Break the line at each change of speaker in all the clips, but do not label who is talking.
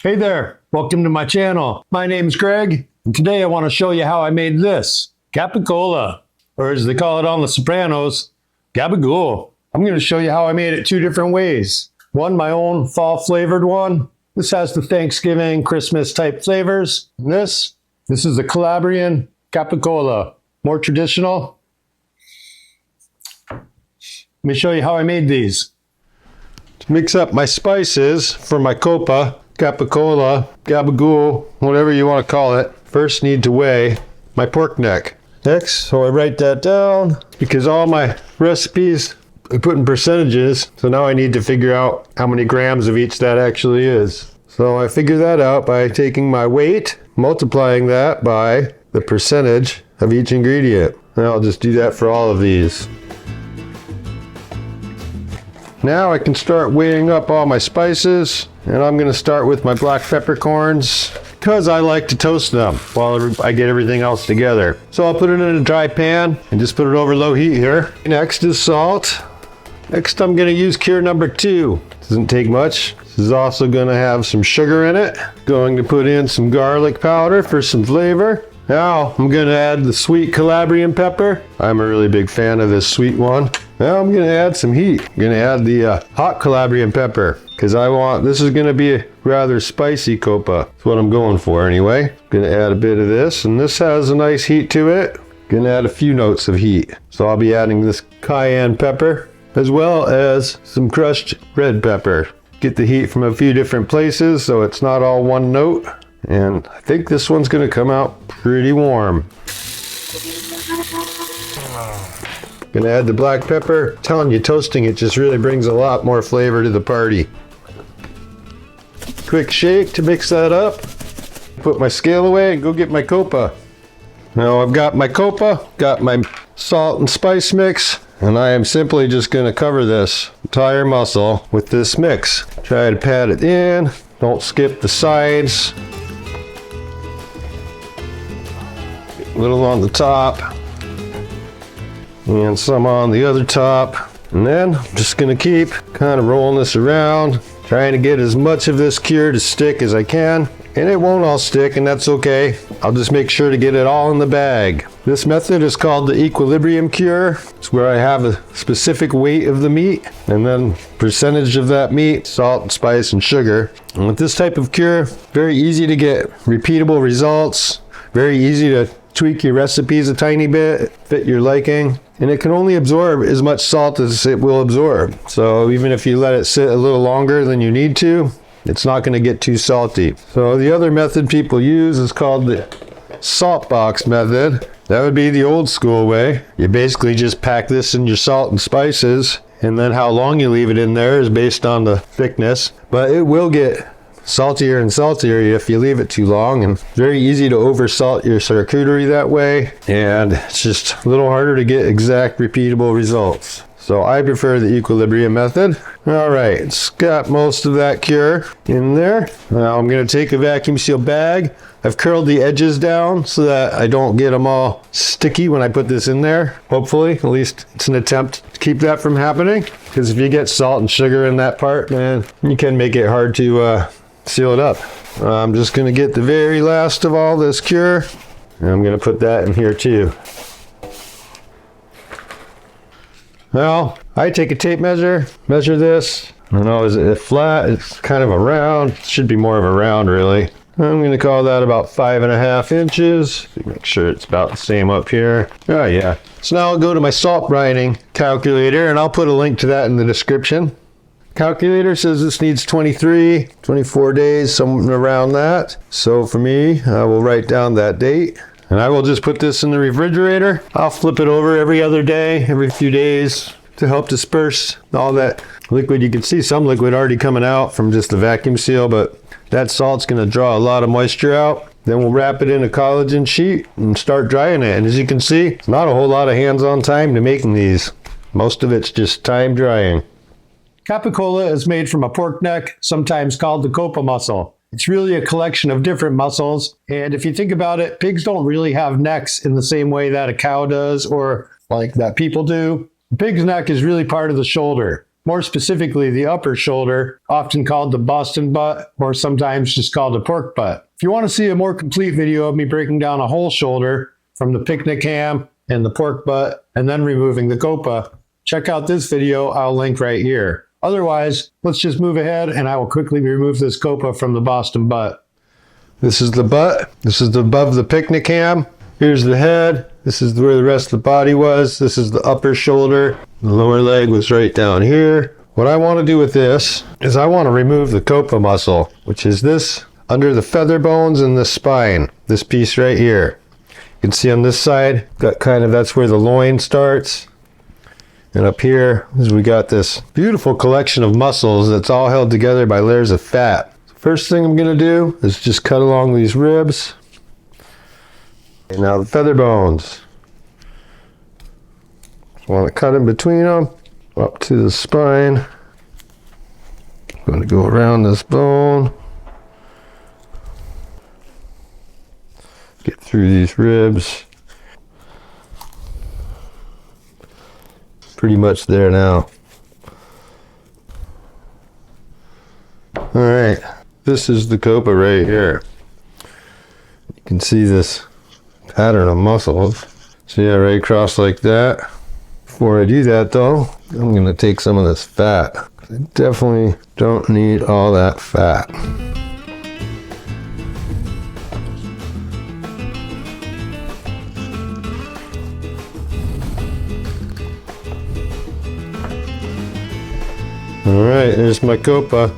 Hey there, welcome to my channel. My name's Greg, and today I want to show you how I made this, capicola, or as they call it on The Sopranos, Gabagool. I'm going to show you how I made it two different ways. One, my own fall flavored one. This has the Thanksgiving, Christmas type flavors. And this is the Calabrian Capocollo, more traditional. Let me show you how I made these. To mix up my spices for my Copa, Capocollo, Gabagool, whatever you want to call it, first need to weigh my pork neck. Next, so I write that down because all my recipes I put in percentages, so now I need to figure out how many grams of each that actually is. So I figure that out by taking my weight, multiplying that by the percentage of each ingredient. And I'll just do that for all of these. Now I can start weighing up all my spices, and I'm going to start with my black peppercorns because I like to toast them while I get everything else together. So I'll put it in a dry pan and just put it over low heat here. Next is salt. Next I'm going to use cure number 2. Doesn't take much. This is also going to have some sugar in it. Going to put in some garlic powder for some flavor. Now I'm going to add the sweet Calabrian pepper. I'm a really big fan of this sweet one. Now I'm going to add some heat. I'm going to add the hot Calabrian pepper because this is going to be a rather spicy Copa. That's what I'm going for anyway. I'm going to add a bit of this, and this has a nice heat to it. I'm going to add a few notes of heat. So I'll be adding this cayenne pepper as well as some crushed red pepper. Get the heat from a few different places so it's not all one note. And I think this one's going to come out pretty warm. Gonna add the black pepper. I'm telling you, toasting it just really brings a lot more flavor to the party. Quick shake to mix that up. Put my scale away and go get my Copa. Now I've got my Copa, got my salt and spice mix, and I am simply just gonna cover this entire mussel with this mix. Try to pat it in, don't skip the sides. A little on the top. And some on the other top. And then I'm just going to keep kind of rolling this around, trying to get as much of this cure to stick as I can. And it won't all stick, and that's okay. I'll just make sure to get it all in the bag. This method is called the equilibrium cure. It's where I have a specific weight of the meat and then percentage of that meat, salt and spice and sugar. And with this type of cure, very easy to get repeatable results, very easy to tweak your recipes a tiny bit, fit your liking, and it can only absorb as much salt as it will absorb. So even if you let it sit a little longer than you need to, it's not going to get too salty. So the other method people use is called the salt box method. That would be the old school way. You basically just pack this in your salt and spices, and then how long you leave it in there is based on the thickness, but it will get saltier and saltier if you leave it too long, and very easy to over salt your charcuterie that way, and it's just a little harder to get exact repeatable results. So I prefer the equilibrium method. All right, it's got most of that cure in there. Now I'm going to take a vacuum seal bag. I've curled the edges down so that I don't get them all sticky when I put this in there. Hopefully, at least it's an attempt to keep that from happening, because if you get salt and sugar in that part, man, you can make it hard to seal it up. I'm just going to get the very last of all this cure, and I'm going to put that in here too. Now, I take a tape measure, measure this. I don't know, is it flat? It's kind of a round. It should be more of a round, really. I'm going to call that about 5.5 inches. Make sure it's about the same up here. Oh yeah. So now I'll go to my salt brining calculator, and I'll put a link to that in the description. Calculator says this needs 23, 24 days, somewhere around that. So for me, I will write down that date, and I will just put this in the refrigerator. I'll flip it over every other day, every few days, to help disperse all that liquid. You can see some liquid already coming out from just the vacuum seal, but that salt's going to draw a lot of moisture out. Then we'll wrap it in a collagen sheet and start drying it. And as you can see, not a whole lot of hands-on time to making these. Most of it's just time drying. Capocollo is made from a pork neck, sometimes called the Copa muscle. It's really a collection of different muscles, and if you think about it, pigs don't really have necks in the same way that a cow does or like that people do. The pig's neck is really part of the shoulder.
more specifically the upper shoulder, often called the Boston butt, or sometimes just called a pork butt. If you want to see a more complete video of me breaking down a whole shoulder from the picnic ham and the pork butt, and then removing the Copa, check out this video I'll link right here. Otherwise, let's just move ahead and I will quickly remove this Copa from the Boston butt.
This is the butt. This is above the picnic ham. Here's the head. This is where the rest of the body was. This is the upper shoulder. The lower leg was right down here. What I want to do with this is I want to remove the Copa muscle, which is this under the feather bones and the spine. This piece right here. You can see on this side, got that's where the loin starts. And up here is we got this beautiful collection of muscles that's all held together by layers of fat. First thing I'm going to do is just cut along these ribs. And now the feather bones. Just want to cut in between them, up to the spine. I'm going to go around this bone. Get through these ribs. Pretty much there now. All right, this is the Copa right here. You can see this pattern of muscles. So yeah, right across like that. Before I do that though, I'm gonna take some of this fat. I definitely don't need all that fat. Alright, there's my Copa.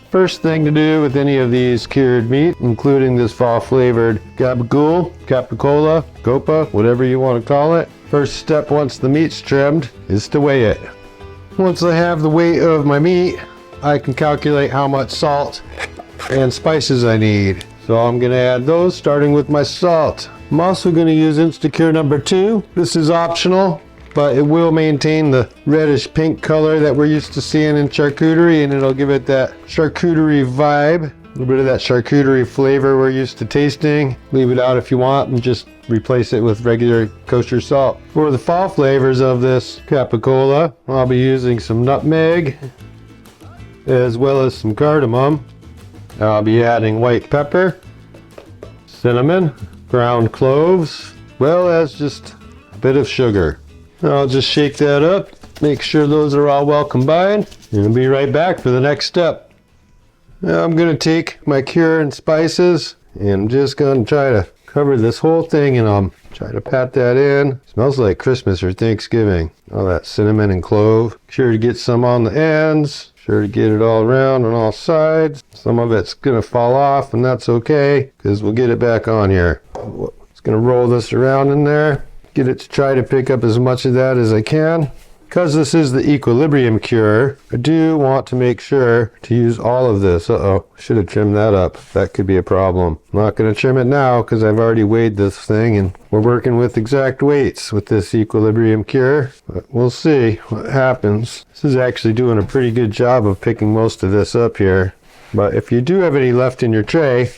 First thing to do with any of these cured meat, including this fall flavored Gabagool, Capocollo, Copa, whatever you want to call it. First step once the meat's trimmed is to weigh it. Once I have the weight of my meat, I can calculate how much salt and spices I need. So I'm going to add those, starting with my salt. I'm also going to use Instacure number 2. This is optional, but it will maintain the reddish pink color that we're used to seeing in charcuterie, and it'll give it that charcuterie vibe, a little bit of that charcuterie flavor we're used to tasting. Leave it out if you want and just replace it with regular kosher salt. For the fall flavors of this capicola, I'll be using some nutmeg as well as some cardamom. I'll be adding white pepper, cinnamon, ground cloves, well as just a bit of sugar. I'll just shake that up, make sure those are all well combined, and I'll be right back for the next step. Now I'm going to take my cured spices and I'm just going to try to cover this whole thing, and I'll try to pat that in. Smells like Christmas or Thanksgiving. All that cinnamon and clove. Sure to get some on the ends. Sure to get it all around on all sides. Some of it's going to fall off, and that's okay because we'll get it back on here. Just going to roll this around in there. Get it to try to pick up as much of that as I can. Because this is the equilibrium cure, I do want to make sure to use all of this. Should have trimmed that up. That could be a problem. I'm not going to trim it now because I've already weighed this thing and we're working with exact weights with this equilibrium cure. But we'll see what happens. This is actually doing a pretty good job of picking most of this up here. But if you do have any left in your tray,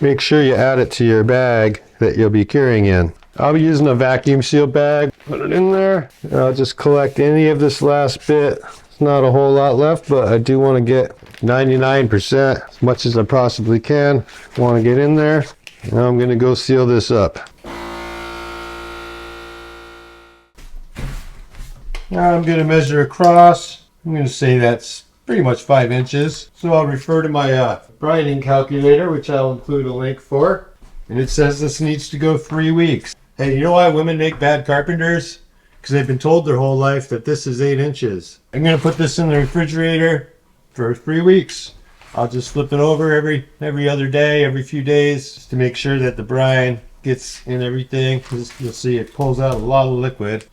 make sure you add it to your bag that you'll be curing in. I'll be using a vacuum seal bag. Put it in there. I'll just collect any of this last bit. It's not a whole lot left, but I do want to get 99%, as much as I possibly can. Want to get in there. Now I'm going to go seal this up. Now I'm going to measure across. I'm going to say that's pretty much 5 inches. So I'll refer to my Brining calculator, which I'll include a link for. And it says this needs to go 3 weeks. Hey, you know why women make bad carpenters? Because they've been told their whole life that this is 8 inches. I'm going to put this in the refrigerator for 3 weeks. I'll just flip it over every other day, every few days, just to make sure that the brine gets in everything. You'll see it pulls out a lot of liquid.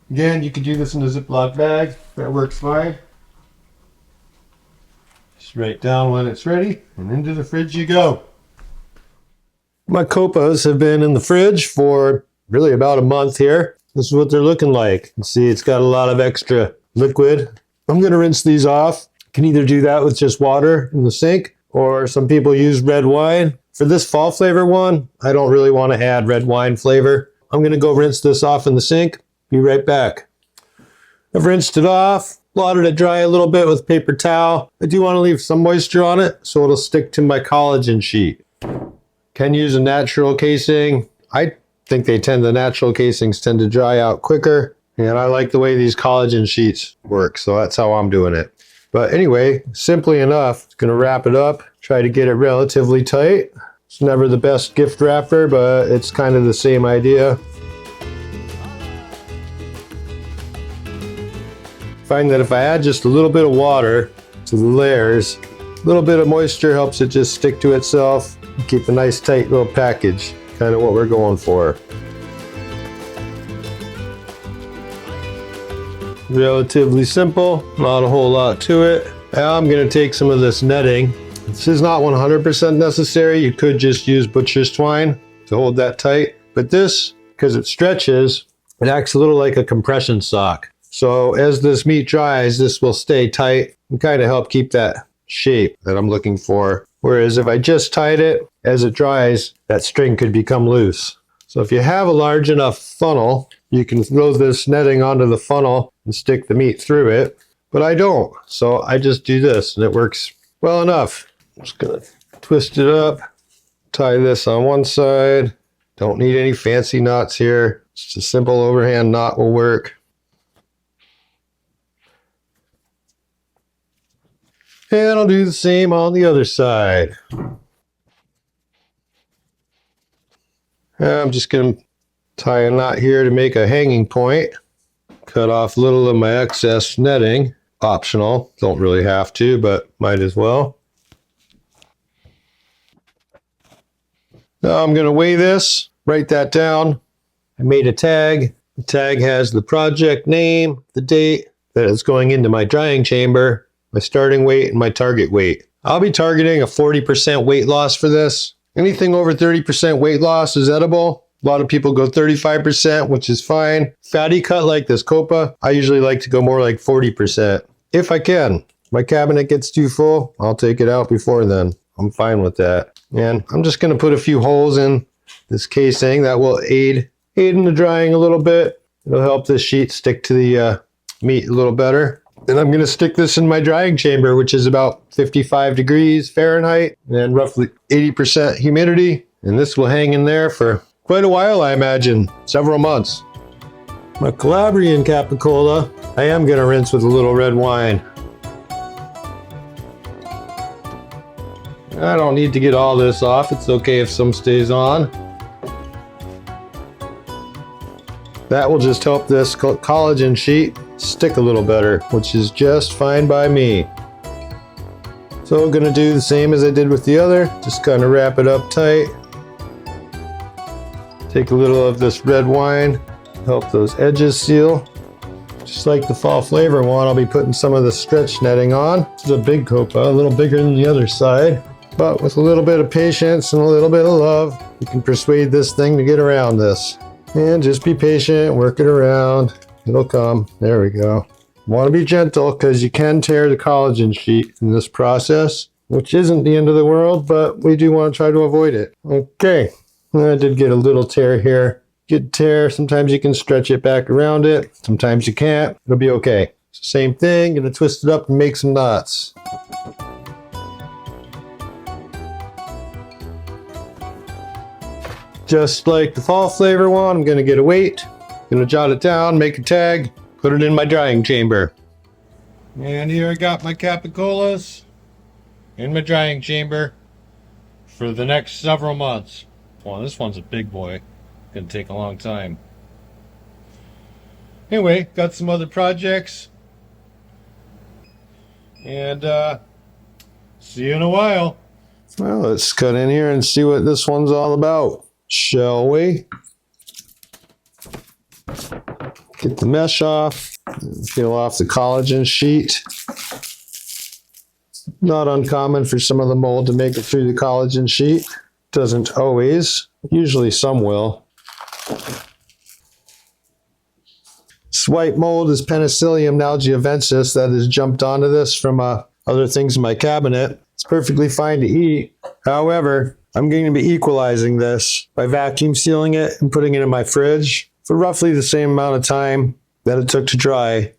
Again, you can do this in a Ziploc bag. That works fine. Just write down when it's ready, and into the fridge you go. My Copas have been in the fridge for really about a month here. This is what they're looking like. You can see it's got a lot of extra liquid. I'm going to rinse these off. You can either do that with just water in the sink, or some people use red wine. For this fall flavor one, I don't really want to add red wine flavor. I'm going to go rinse this off in the sink. Be right back. I've rinsed it off. blotted it dry a little bit with paper towel. I do want to leave some moisture on it so it'll stick to my collagen sheet. Can use a natural casing. I think the natural casings tend to dry out quicker, and I like the way these collagen sheets work, so that's how I'm doing it. But anyway, simply enough, it's going to wrap it up, try to get it relatively tight. It's never the best gift wrapper, but it's kind of the same idea. Find that if I add just a little bit of water to the layers, a little bit of moisture helps it just stick to itself, keep a nice tight little package, kind of what we're going for. Relatively simple, not a whole lot to it. Now I'm going to take some of this netting. This is not 100% necessary. You could just use butcher's twine to hold that tight, but this, because it stretches, it acts a little like a compression sock. So as this meat dries, this will stay tight and kind of help keep that shape that I'm looking for. Whereas if I just tied it, as it dries, that string could become loose. So if you have a large enough funnel, you can throw this netting onto the funnel and stick the meat through it. But I don't, so I just do this and it works well enough. I'm just gonna twist it up, tie this on one side. Don't need any fancy knots here. Just a simple overhand knot will work. And I'll do the same on the other side. I'm just going to tie a knot here to make a hanging point. Cut off a little of my excess netting. Optional, don't really have to, but might as well. Now I'm going to weigh this, write that down. I made a tag. The tag has the project name, the date that it's going into my drying chamber, my starting weight, and my target weight. I'll be targeting a 40% weight loss for this. Anything over 30% weight loss is edible. A lot of people go 35%, which is fine. Fatty cut like this Copa, I usually like to go more like 40%. If I can. If my cabinet gets too full, I'll take it out before then. I'm fine with that. And I'm just going to put a few holes in this casing that will aid in the drying a little bit. It'll help this sheet stick to the meat a little better. And I'm going to stick this in my drying chamber, which is about 55 degrees Fahrenheit and roughly 80% humidity. And this will hang in there for quite a while, I imagine, several months. My Calabrian Capocollo, I am going to rinse with a little red wine. I don't need to get all this off. It's okay if some stays on. That will just help this collagen sheet stick a little better, which is just fine by me. So I'm gonna do the same as I did with the other, just kind of wrap it up tight. Take a little of this red wine, help those edges seal. Just like the fall flavor one, I'll be putting some of the stretch netting on. This is a big Copa, a little bigger than the other side. But with a little bit of patience and a little bit of love, you can persuade this thing to get around this. And just be patient, work it around. It'll come. There we go. Want to be gentle because you can tear the collagen sheet in this process, which isn't the end of the world, but we do want to try to avoid it. Okay, I did get a little tear here. Good tear. Sometimes you can stretch it back around it. Sometimes you can't. It'll be okay. Same thing. Gonna twist it up and make some knots. Just like the fall flavor one, I'm gonna get a weight. Gonna jot it down, make a tag, put it in my drying chamber. And here I got my capicolas in my drying chamber for the next several months. Well, this one's a big boy. Gonna take a long time. Anyway, got some other projects. And see you in a while. Well, let's cut in here and see what this one's all about, shall we? Get the mesh off, peel off the collagen sheet. Not uncommon for some of the mold to make it through the collagen sheet. Doesn't always, usually some will. This white mold is Penicillium nalgiavensis that has jumped onto this from other things in my cabinet. It's perfectly fine to eat. However, I'm going to be equalizing this by vacuum sealing it and putting it in my fridge for roughly the same amount of time that it took to dry.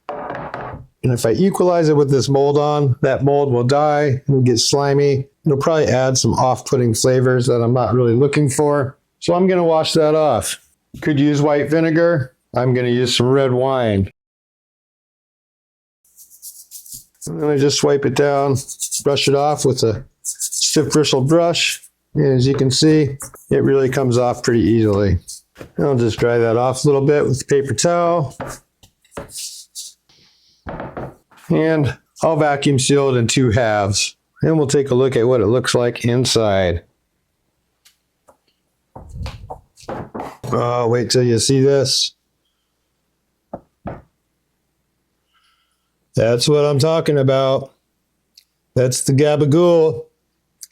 And if I equalize it with this mold on, that mold will die and get slimy. It'll probably add some off-putting flavors that I'm not really looking for. So I'm going to wash that off. Could use white vinegar. I'm going to use some red wine. And then I just wipe it down, brush it off with a stiff bristle brush. And as you can see, it really comes off pretty easily. And I'll just dry that off a little bit with a paper towel. And I'll vacuum seal it in 2 halves. And we'll take a look at what it looks like inside. Oh, wait till you see this. That's what I'm talking about. That's the Gabagool,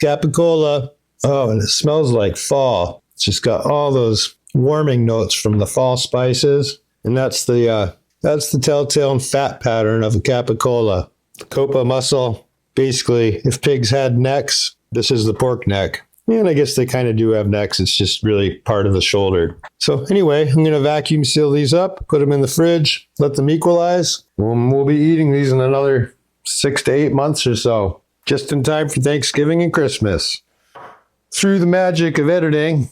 Capocollo. Oh, and it smells like fall. It's just got all those warming notes from the fall spices. And that's the telltale and fat pattern of a capocollo. Copa muscle. Basically, if pigs had necks, this is the pork neck. And I guess they kind of do have necks. It's just really part of the shoulder. So anyway, I'm going to vacuum seal these up, put them in the fridge, let them equalize. We'll be eating these in another 6 to 8 months or so, just in time for Thanksgiving and Christmas. Through the magic of editing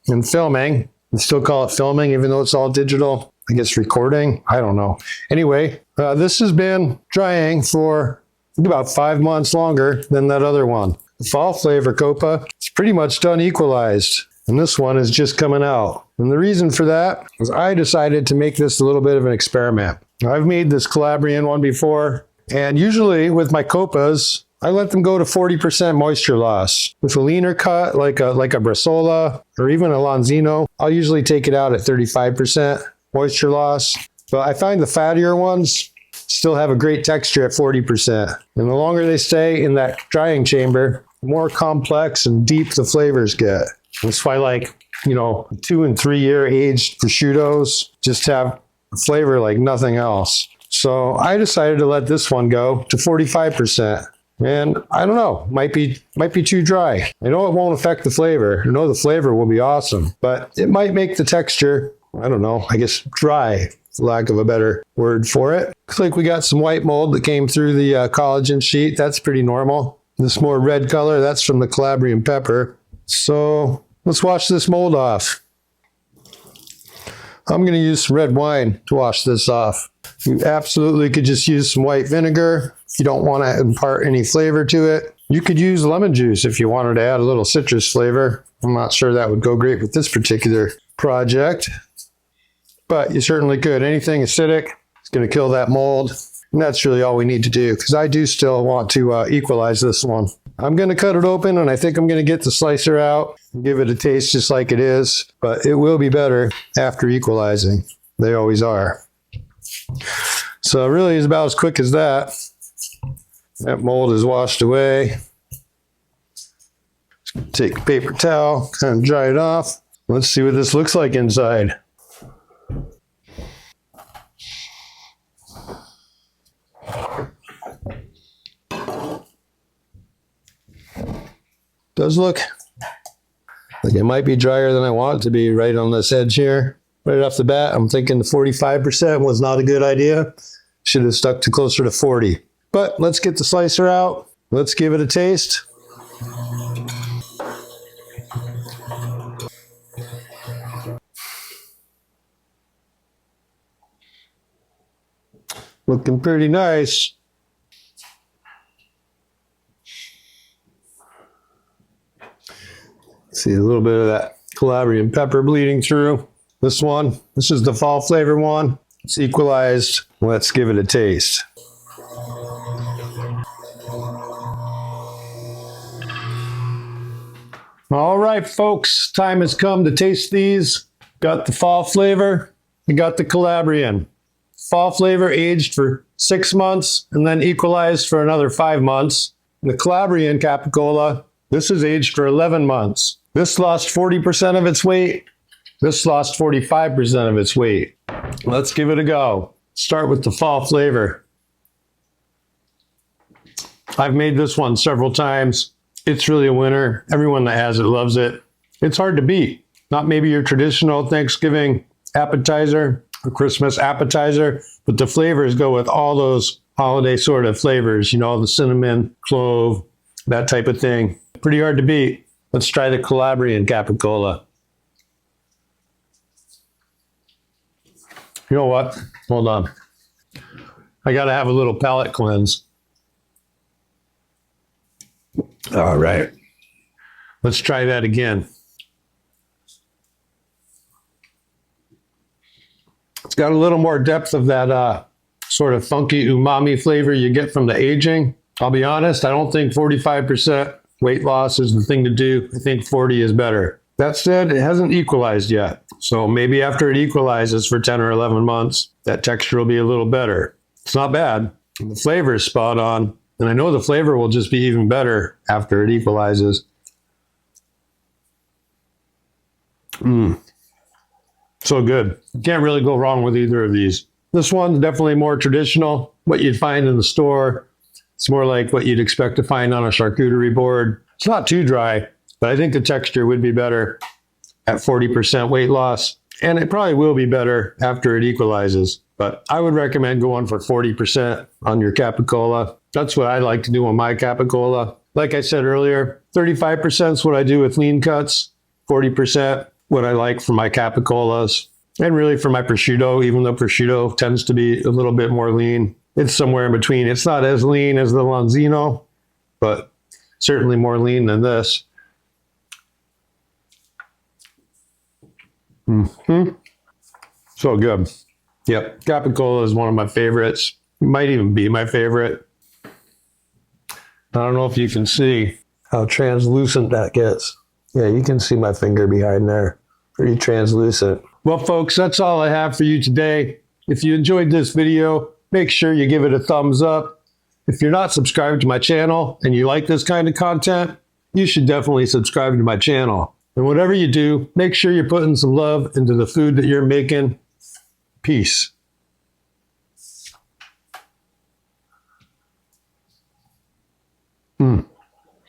and filming, I still call it filming, even though it's all digital. I guess recording. I don't know. Anyway, this has been drying for about 5 months longer than that other one. The fall flavor Copa, it's pretty much done equalized. And this one is just coming out. And the reason for that is I decided to make this a little bit of an experiment. I've made this Calabrian one before. And usually with my Copas, I let them go to 40% moisture loss. With a leaner cut, like a Bresaola or even a Lanzino, I'll usually take it out at 35% moisture loss. But I find the fattier ones still have a great texture at 40%. And the longer they stay in that drying chamber, the more complex and deep the flavors get. That's why, like, 2 and 3 year aged prosciuttos just have a flavor like nothing else. So I decided to let this one go to 45%. And I don't know, might be too dry. I know it won't affect the flavor. I know the flavor will be awesome, but it might make the texture, I don't know, I guess dry, for lack of a better word for it. Looks like we got some white mold that came through the collagen sheet. That's pretty normal. This more red color, that's from the Calabrian pepper. So let's wash this mold off. I'm going to use some red wine to wash this off. You absolutely could just use some white vinegar if you don't want to impart any flavor to it. You could use lemon juice if you wanted to add a little citrus flavor. I'm not sure that would go great with this particular project, but you certainly could. Anything acidic is going to kill that mold. And that's really all we need to do, because I do still want to equalize this one. I'm going to cut it open, and I think I'm going to get the slicer out and give it a taste just like it is, but it will be better after equalizing. They always are. So it really is about as quick as that. That mold is washed away. Take a paper towel, kind of dry it off. Let's see what this looks like inside. Does look like it might be drier than I want it to be right on this edge here. Right off the bat, I'm thinking the 45% was not a good idea. Should have stuck to closer to 40. But let's get the slicer out. Let's give it a taste. Looking pretty nice. See a little bit of that Calabrian pepper bleeding through. This is the fall flavor one. It's equalized. Let's give it a taste. All right, folks, time has come to taste these. Got the fall flavor. I got the Calabrian. Fall flavor aged for 6 months and then equalized for another 5 months. The Calabrian Capocollo, this is aged for 11 months. This lost 40% of its weight. This lost 45% of its weight. Let's give it a go. Start with the fall flavor. I've made this one several times. It's really a winner. Everyone that has it loves it. It's hard to beat. Not maybe your traditional Thanksgiving appetizer or Christmas appetizer, but the flavors go with all those holiday sort of flavors, you know, the cinnamon, clove, that type of thing. Pretty hard to beat. Let's try the Calabrian Capocollo. You know what? Hold on. I got to have a little palate cleanse. All right. Let's try that again. It's got a little more depth of that sort of funky umami flavor you get from the aging. I'll be honest, I don't think 45% weight loss is the thing to do. I think 40 is better. That said, it hasn't equalized yet. So maybe after it equalizes for 10 or 11 months, that texture will be a little better. It's not bad. The flavor is spot on. And I know the flavor will just be even better after it equalizes. So good. You can't really go wrong with either of these. This one's definitely more traditional, what you'd find in the store. It's more like what you'd expect to find on a charcuterie board. It's not too dry, but I think the texture would be better at 40% weight loss. And it probably will be better after it equalizes. But I would recommend going for 40% on your capicola. That's what I like to do on my capicola. Like I said earlier, 35% is what I do with lean cuts, 40% what I like for my capicolas, and really for my prosciutto, even though prosciutto tends to be a little bit more lean. It's somewhere in between. It's not as lean as the Lonzino, but certainly more lean than this. So good. Yep, capicola is one of my favorites. It might even be my favorite. I don't know if you can see how translucent that gets. Yeah, you can see my finger behind there. Pretty translucent. Well, folks, that's all I have for you today. If you enjoyed this video, make sure you give it a thumbs up. If you're not subscribed to my channel and you like this kind of content, you should definitely subscribe to my channel. And whatever you do, make sure you're putting some love into the food that you're making. Peace.